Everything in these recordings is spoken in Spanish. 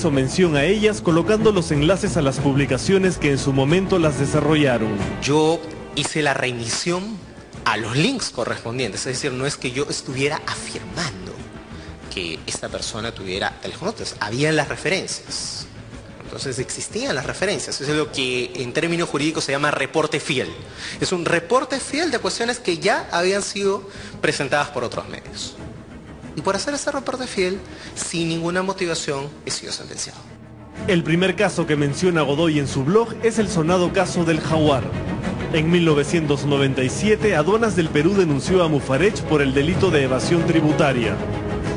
hecho mención a ellas colocando los enlaces a las publicaciones que en su momento las desarrollaron. Yo hice la remisión a los links correspondientes, es decir, no es que yo estuviera afirmando que esta persona tuviera tales conductas, habían las referencias. Entonces existían las referencias, eso es lo que en términos jurídicos se llama reporte fiel. Es un reporte fiel de cuestiones que ya habían sido presentadas por otros medios. Y por hacer ese reporte fiel, sin ninguna motivación, he sido sentenciado. El primer caso que menciona Godoy en su blog es el sonado caso del Jaguar. En 1997, Aduanas del Perú denunció a Mufarech por el delito de evasión tributaria.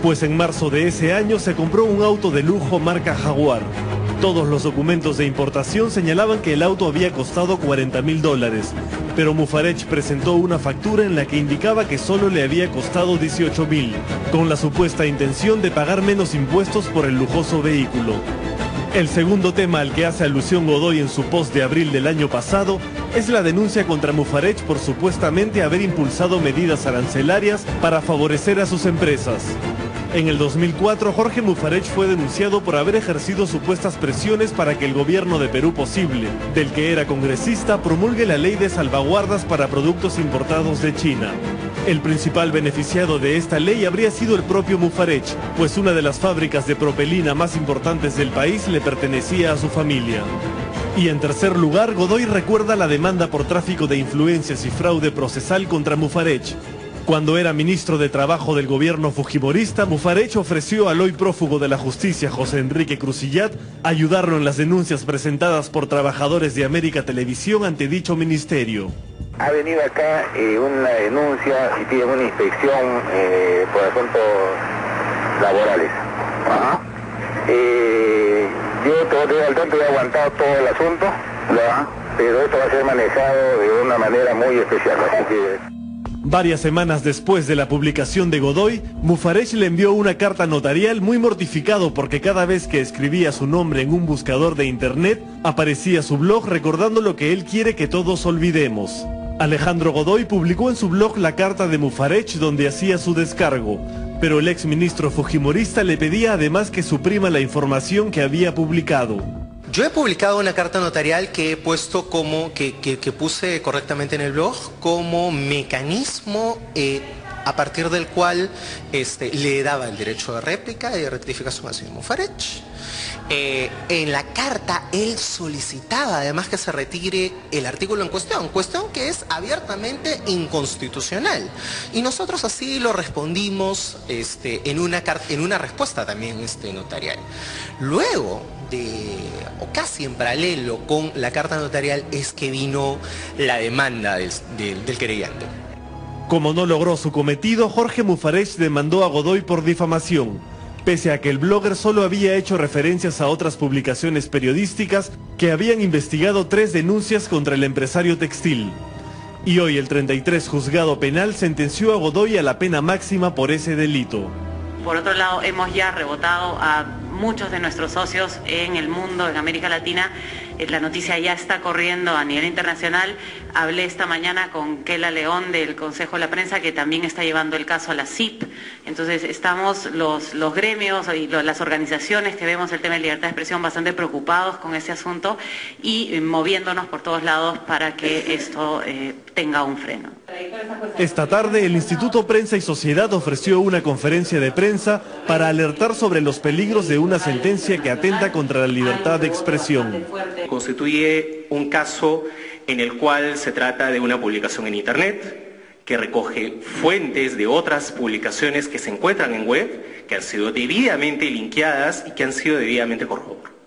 Pues en marzo de ese año se compró un auto de lujo marca Jaguar. Todos los documentos de importación señalaban que el auto había costado $40.000, pero Mufarech presentó una factura en la que indicaba que solo le había costado $18.000, con la supuesta intención de pagar menos impuestos por el lujoso vehículo. El segundo tema al que hace alusión Godoy en su post de abril del año pasado es la denuncia contra Mufarech por supuestamente haber impulsado medidas arancelarias para favorecer a sus empresas. En el 2004, Jorge Mufarech fue denunciado por haber ejercido supuestas presiones para que el gobierno de Perú Posible, del que era congresista, promulgue la ley de salvaguardas para productos importados de China. El principal beneficiado de esta ley habría sido el propio Mufarech, pues una de las fábricas de propelina más importantes del país le pertenecía a su familia. Y en tercer lugar, Godoy recuerda la demanda por tráfico de influencias y fraude procesal contra Mufarech. Cuando era ministro de Trabajo del gobierno fujimorista, Mufarech ofreció al hoy prófugo de la justicia, José Enrique Crucillat, ayudarlo en las denuncias presentadas por trabajadores de América Televisión ante dicho ministerio. Ha venido acá una denuncia y tiene una inspección por asuntos laborales. Ajá. Yo todavía al tanto he aguantado todo el asunto, ¿verdad? Pero esto va a ser manejado de una manera muy especial, así que... Varias semanas después de la publicación de Godoy, Mufarech le envió una carta notarial muy mortificado porque cada vez que escribía su nombre en un buscador de internet, aparecía su blog recordando lo que él quiere que todos olvidemos. Alejandro Godoy publicó en su blog la carta de Mufarech donde hacía su descargo, pero el exministro fujimorista le pedía además que suprima la información que había publicado. Yo he publicado una carta notarial que he puesto como, que puse correctamente en el blog, como mecanismo a partir del cual le daba el derecho de réplica y de rectificación al señor Mufarech. En la carta él solicitaba además que se retire el artículo en cuestión que es abiertamente inconstitucional. Y nosotros así lo respondimos en una respuesta también notarial. Luego o casi en paralelo con la carta notarial es que vino la demanda del querellante. Como no logró su cometido, Jorge Mufarech demandó a Godoy por difamación, pese a que el blogger solo había hecho referencias a otras publicaciones periodísticas que habían investigado 3 denuncias contra el empresario textil. Y hoy el 33 Juzgado Penal sentenció a Godoy a la pena máxima por ese delito. Por otro lado, hemos ya rebotado a muchos de nuestros socios en el mundo, en América Latina. La noticia ya está corriendo a nivel internacional. Hablé esta mañana con Kela León del Consejo de la Prensa, que también está llevando el caso a la CIP. Entonces estamos los gremios y las organizaciones que vemos el tema de libertad de expresión bastante preocupados con ese asunto y moviéndonos por todos lados para que esto tenga un freno. Esta tarde el Instituto Prensa y Sociedad ofreció una conferencia de prensa para alertar sobre los peligros de una sentencia que atenta contra la libertad de expresión. Constituye un caso en el cual se trata de una publicación en internet que recoge fuentes de otras publicaciones que se encuentran en web, que han sido debidamente linkeadas y que han sido debidamente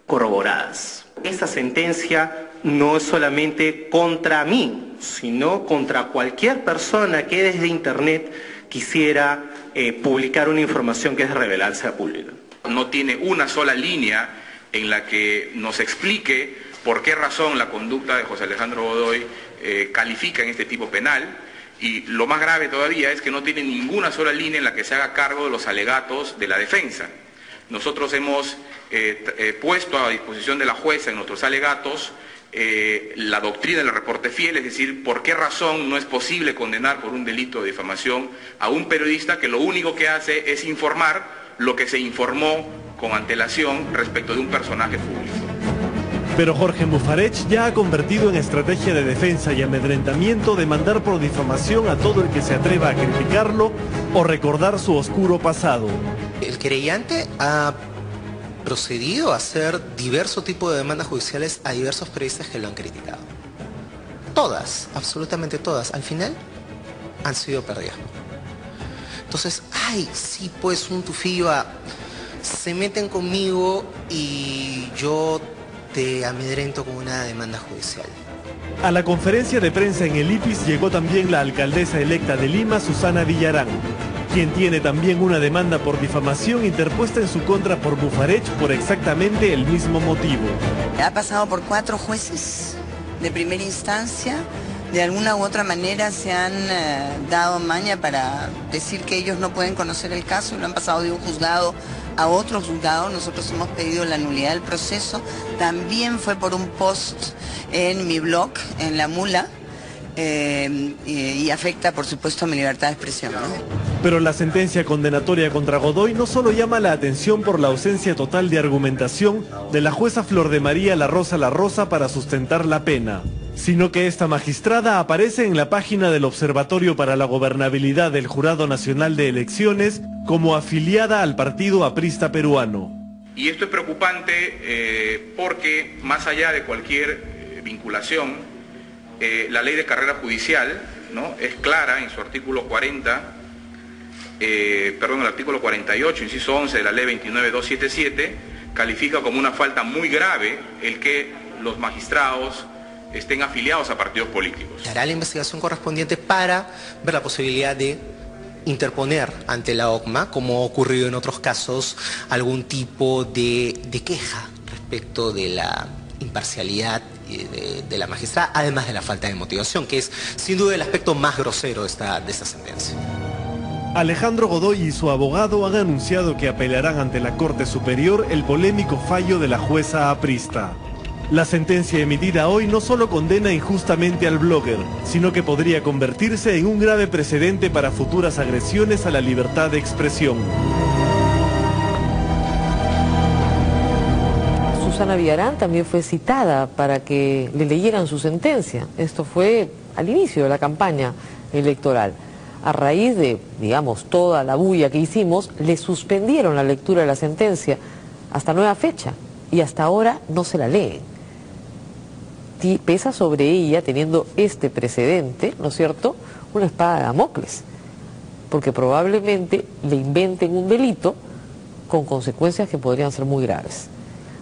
corroboradas. Esta sentencia no es solamente contra mí, sino contra cualquier persona que desde internet quisiera publicar una información que es de relevancia pública. No tiene una sola línea en la que nos explique por qué razón la conducta de José Alejandro Godoy califica en este tipo penal, y lo más grave todavía es que no tiene ninguna sola línea en la que se haga cargo de los alegatos de la defensa. Nosotros hemos puesto a disposición de la jueza en nuestros alegatos la doctrina del reporte fiel, es decir, por qué razón no es posible condenar por un delito de difamación a un periodista que lo único que hace es informar lo que se informó con antelación respecto de un personaje público. Pero Jorge Mufarech ya ha convertido en estrategia de defensa y amedrentamiento demandar por difamación a todo el que se atreva a criticarlo o recordar su oscuro pasado. El querellante ha procedido a hacer diversos tipos de demandas judiciales a diversos periodistas que lo han criticado. Todas, absolutamente todas, al final han sido perdidas. Entonces, ay, sí, pues un tufillo se meten conmigo y yo te amedrento con una demanda judicial. A la conferencia de prensa en el IPIS llegó también la alcaldesa electa de Lima, Susana Villarán, quien tiene también una demanda por difamación interpuesta en su contra por Mufarech por exactamente el mismo motivo. Ha pasado por 4 jueces de primera instancia. De alguna u otra manera se han dado maña para decir que ellos no pueden conocer el caso y lo han pasado de un juzgado a otro juzgado. Nosotros hemos pedido la nulidad del proceso. También fue por un post en mi blog, en La Mula, y afecta, por supuesto, a mi libertad de expresión, ¿no? Pero la sentencia condenatoria contra Godoy no solo llama la atención por la ausencia total de argumentación de la jueza Flor de María La Rosa para sustentar la pena, sino que esta magistrada aparece en la página del Observatorio para la Gobernabilidad del Jurado Nacional de Elecciones como afiliada al Partido Aprista Peruano. Y esto es preocupante porque, más allá de cualquier vinculación, la ley de carrera judicial, ¿no?, es clara en su artículo 48, inciso 11 de la ley 29277, califica como una falta muy grave el que los magistrados estén afiliados a partidos políticos. Hará la investigación correspondiente para ver la posibilidad de interponer ante la OCMA, como ha ocurrido en otros casos, algún tipo de queja respecto de la imparcialidad de la magistrada, además de la falta de motivación, que es sin duda el aspecto más grosero de esta sentencia. Alejandro Godoy y su abogado han anunciado que apelarán ante la Corte Superior el polémico fallo de la jueza aprista. La sentencia emitida hoy no solo condena injustamente al blogger, sino que podría convertirse en un grave precedente para futuras agresiones a la libertad de expresión. Susana Villarán también fue citada para que le leyeran su sentencia. Esto fue al inicio de la campaña electoral. A raíz de, digamos, toda la bulla que hicimos, le suspendieron la lectura de la sentencia hasta nueva fecha y hasta ahora no se la leen. Pesa sobre ella, teniendo este precedente, ¿no es cierto?, una espada de Damocles, porque probablemente le inventen un delito con consecuencias que podrían ser muy graves.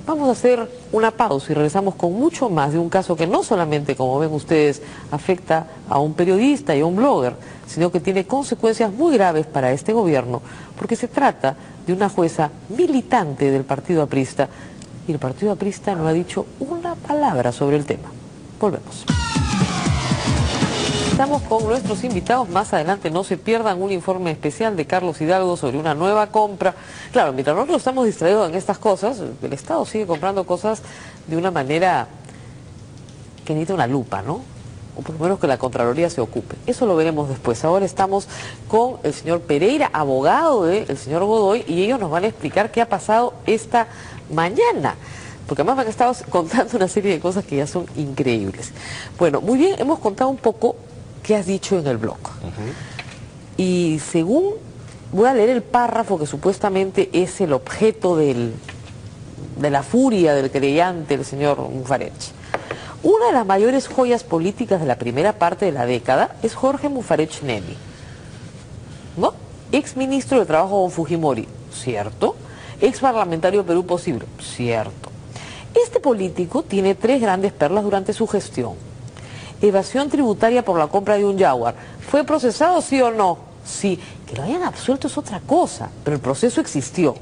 Vamos a hacer una pausa y regresamos con mucho más de un caso que no solamente, como ven ustedes, afecta a un periodista y a un blogger, sino que tiene consecuencias muy graves para este gobierno, porque se trata de una jueza militante del Partido Aprista, y el Partido Aprista no ha dicho una palabra sobre el tema. Volvemos. Estamos con nuestros invitados. Más adelante no se pierdan un informe especial de Carlos Hidalgo sobre una nueva compra. Claro, mientras nosotros estamos distraídos en estas cosas, el Estado sigue comprando cosas de una manera que necesita una lupa, ¿no? O por lo menos que la Contraloría se ocupe. Eso lo veremos después. Ahora estamos con el señor Pereira, abogado del señor Godoy, y ellos nos van a explicar qué ha pasado esta mañana. Porque además me han estado contando una serie de cosas que ya son increíbles. Bueno, muy bien, hemos contado un poco qué has dicho en el blog. Y según, voy a leer el párrafo que supuestamente es el objeto de la furia del querellante, el señor Mufarech. Una de las mayores joyas políticas de la primera parte de la década es Jorge Mufarech Nemi, ¿no? Ex ministro de Trabajo con Fujimori, ¿cierto? Ex parlamentario Perú Posible, ¿cierto? Este político tiene 3 grandes perlas durante su gestión. Evasión tributaria por la compra de un Jaguar. ¿Fue procesado, sí o no? Sí. Que lo hayan absuelto es otra cosa, pero el proceso existió.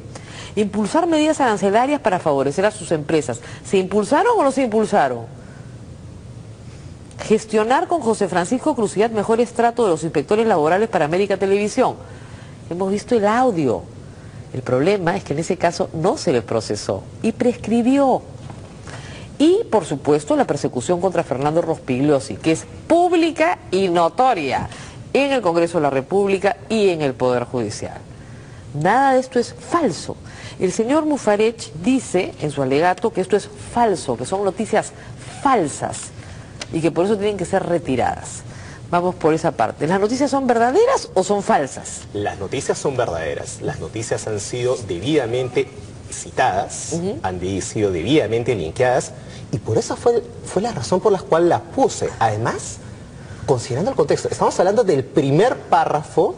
Impulsar medidas arancelarias para favorecer a sus empresas. ¿Se impulsaron o no se impulsaron? Gestionar con José Francisco Cruciat mejores tratos de los inspectores laborales para América Televisión. Hemos visto el audio. El problema es que en ese caso no se le procesó y prescribió. Y, por supuesto, la persecución contra Fernando Rospigliosi, que es pública y notoria en el Congreso de la República y en el Poder Judicial. Nada de esto es falso. El señor Mufarech dice en su alegato que esto es falso, que son noticias falsas y que por eso tienen que ser retiradas. Vamos por esa parte. ¿Las noticias son verdaderas o son falsas? Las noticias son verdaderas. Las noticias han sido debidamente citadas, han sido debidamente linkeadas, y por eso fue la razón por la cual las puse. Además, considerando el contexto, estamos hablando del primer párrafo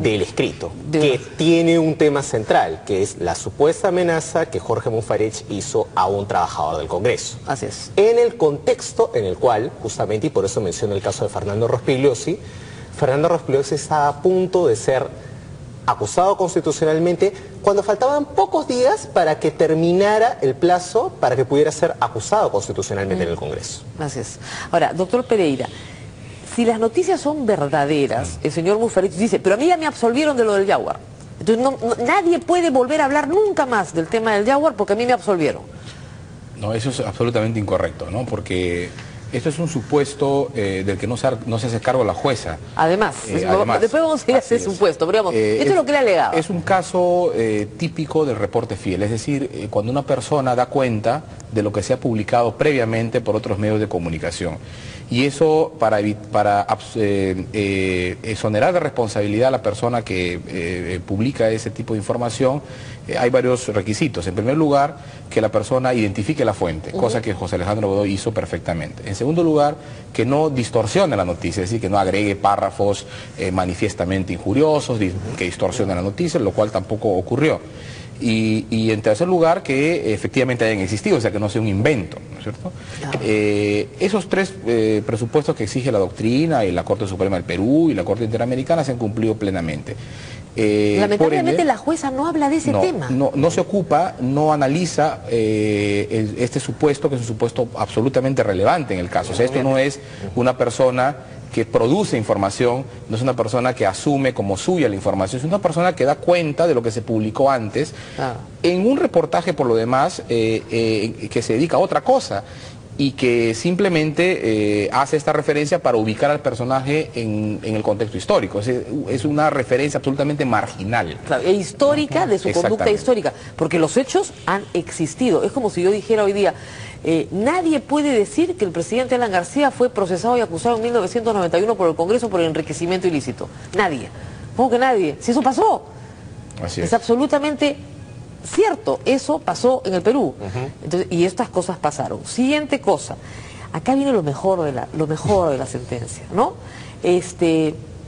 del escrito, que tiene un tema central, que es la supuesta amenaza que Jorge Mufarech hizo a un trabajador del Congreso. Así es. En el contexto en el cual, justamente, y por eso menciono el caso de Fernando Rospigliosi, Fernando Rospigliosi estaba a punto de ser acusado constitucionalmente cuando faltaban pocos días para que terminara el plazo para que pudiera ser acusado constitucionalmente en el Congreso. Así es. Ahora, doctor Pereira, si las noticias son verdaderas, el señor Mufarech dice, pero a mí ya me absolvieron de lo del Jaguar. Entonces nadie puede volver a hablar nunca más del tema del Jaguar porque a mí me absolvieron. No, eso es absolutamente incorrecto, ¿no? Porque esto es un supuesto del que no se hace cargo la jueza. Además, después vamos a ir a ese supuesto, pero digamos, esto es lo que le alegaba. Es un caso típico del reporte fiel, es decir, cuando una persona da cuenta de lo que se ha publicado previamente por otros medios de comunicación. Y eso para exonerar de responsabilidad a la persona que publica ese tipo de información, hay varios requisitos. En primer lugar, que la persona identifique la fuente, cosa que José Alejandro Godoy hizo perfectamente. En segundo lugar, que no distorsione la noticia, es decir, que no agregue párrafos manifiestamente injuriosos, que distorsione la noticia, lo cual tampoco ocurrió. Y en tercer lugar, que efectivamente hayan existido, o sea, que no sea un invento, ¿no es cierto? Claro. Esos tres presupuestos que exige la doctrina y la Corte Suprema del Perú y la Corte Interamericana se han cumplido plenamente. Lamentablemente la jueza no habla de ese tema. No se ocupa, no analiza este supuesto, que es un supuesto absolutamente relevante en el caso. O sea, esto no es una persona que produce información, no es una persona que asume como suya la información, es una persona que da cuenta de lo que se publicó antes, en un reportaje por lo demás que se dedica a otra cosa y que simplemente hace esta referencia para ubicar al personaje en el contexto histórico. Es una referencia absolutamente marginal. Claro, e histórica de su conducta histórica, porque los hechos han existido. Es como si yo dijera hoy día, nadie puede decir que el presidente Alan García fue procesado y acusado en 1991 por el Congreso por enriquecimiento ilícito. Nadie. ¿Cómo que nadie? Si eso pasó. Así es absolutamente cierto, eso pasó en el Perú. Entonces, y estas cosas pasaron. Siguiente cosa, acá viene lo mejor de la sentencia, ¿no?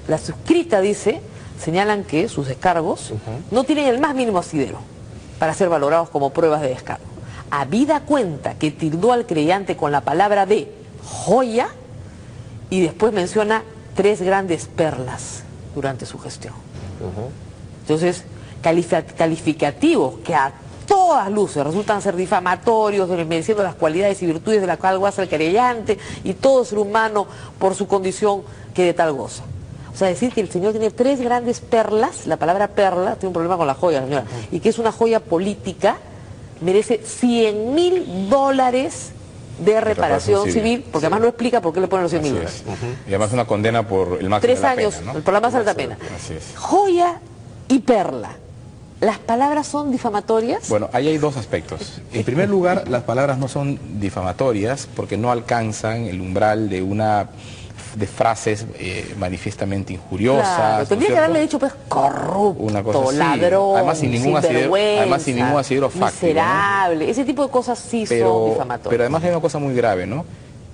La suscrita dice, señalan que sus descargos no tienen el más mínimo asidero para ser valorados como pruebas de descargo. Habida cuenta que tildó al creyente con la palabra de joya y después menciona 3 grandes perlas durante su gestión. Entonces, calificativos que a todas luces resultan ser difamatorios, desmereciendo las cualidades y virtudes de las cuales goza el querellante y todo ser humano por su condición que de tal goza. O sea, decir que el señor tiene 3 grandes perlas, la palabra perla, tiene un problema con la joya, señora, y que es una joya política, merece $100.000 de reparación civil, porque además no explica por qué le ponen los $100.000. Y además una condena por el máximo 3 años, de la pena, ¿no? Por la más alta pena. Joya y perla. ¿Las palabras son difamatorias? Bueno, ahí hay 2 aspectos. En primer lugar, las palabras no son difamatorias porque no alcanzan el umbral de frases manifiestamente injuriosas. Claro, tendría que haberle dicho pues corrupto, ladrón, además sin ningún asidero fáctico, miserable, ¿no? Ese tipo de cosas sí son difamatorias. Pero además hay una cosa muy grave, ¿no?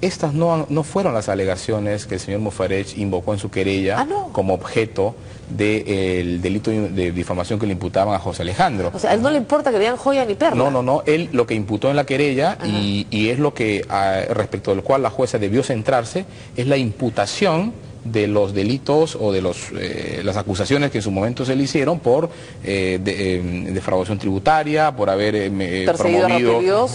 Estas no fueron las alegaciones que el señor Mufarech invocó en su querella como objeto del delito de difamación que le imputaban a José Alejandro. O sea, a él no le importa que vean joya ni perla. No, él lo que imputó en la querella y es lo que respecto del cual la jueza debió centrarse, es la imputación de los delitos o de las acusaciones que en su momento se le hicieron por defraudación tributaria, por haber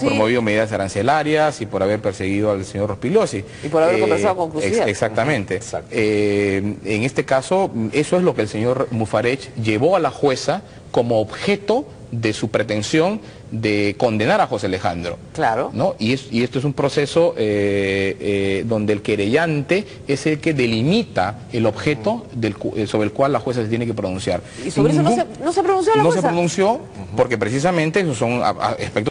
promovido medidas arancelarias y por haber perseguido al señor Rospigliosi. Y por haber conversado con Crucial. Exactamente. En este caso, eso es lo que el señor Mufarech llevó a la jueza como objeto de su pretensión de condenar a José Alejandro. Claro. ¿No? Y esto es un proceso donde el querellante es el que delimita el objeto sobre el cual la jueza se tiene que pronunciar. ¿Y sobre eso no se pronunció la jueza? No se pronunció porque precisamente esos son aspectos